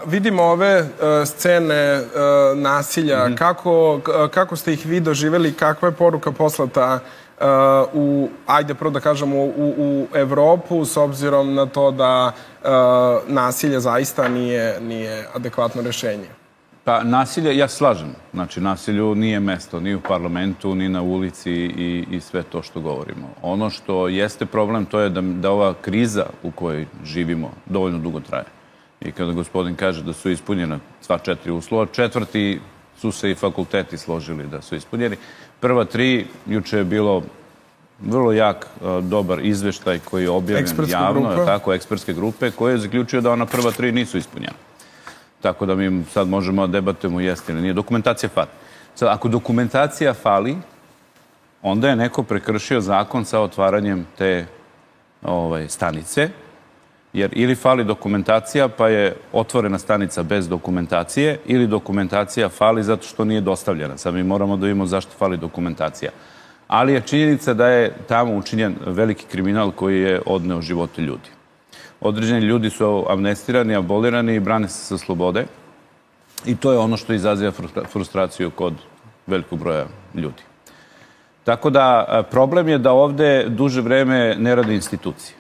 Vidimo ove scene nasilja. Kako ste ih vi doživjeli? Kakva je poruka poslata ajde prvo da kažemo, u Evropu, s obzirom na to da nasilje zaista nije adekvatno rešenje? Pa nasilje, ja slažem. Znači, nasilju nije mesto ni u parlamentu, ni na ulici i sve to što govorimo. Ono što jeste problem, to je da ova kriza u kojoj živimo dovoljno dugo traje. I kada gospodin kaže da su ispunjena sva 4 uslova, 4. su se i fakulteti složili da su ispunjeni. Prva 3, juče je bilo vrlo jak, dobar izveštaj koji je objavljen javno, tako, ekspertske grupe, koji je zaključio da ona prva 3 nisu ispunjena. Tako da mi sad možemo da debatujemo jeste ili nije. Dokumentacija fali. Sad, ako dokumentacija fali, onda je neko prekršio zakon sa otvaranjem te stanice, jer ili fali dokumentacija pa je otvorena stanica bez dokumentacije, ili dokumentacija fali zato što nije dostavljena. Sad mi moramo da vidimo zašto fali dokumentacija. Ali je činjenica da je tamo učinjen veliki kriminal koji je odneo živote ljudi. Određeni ljudi su amnestirani, abolirani i brane se sa slobode. I to je ono što izaziva frustraciju kod velikog broja ljudi. Tako da problem je da ovde duže vreme ne rade institucije.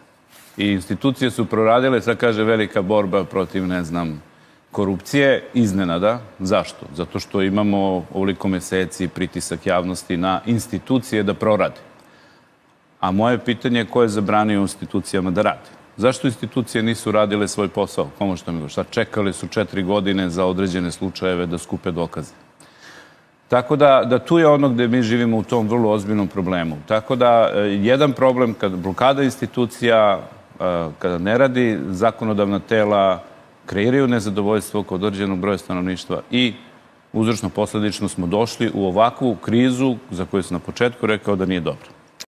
I institucije su proradile, sad kaže, velika borba protiv, ne znam, korupcije, iznenada. Zašto? Zato što imamo ovoliko meseci pritisak javnosti na institucije da prorade. A moje pitanje je ko je zabranio institucijama da rade? Zašto institucije nisu radile svoj posao? Pomožete mi, šta čekali su 4 godine za određene slučajeve da skupe dokaze? Tako da tu je ono gde mi živimo u tom vrlo ozbiljnom problemu. Tako da jedan problem kada blokada institucija, kada ne radi zakonodavna tela, kreiraju nezadovoljstvo kod određenog broja stanovništva i uzročno-posledično smo došli u ovakvu krizu za koju sam na početku rekao da nije dobra.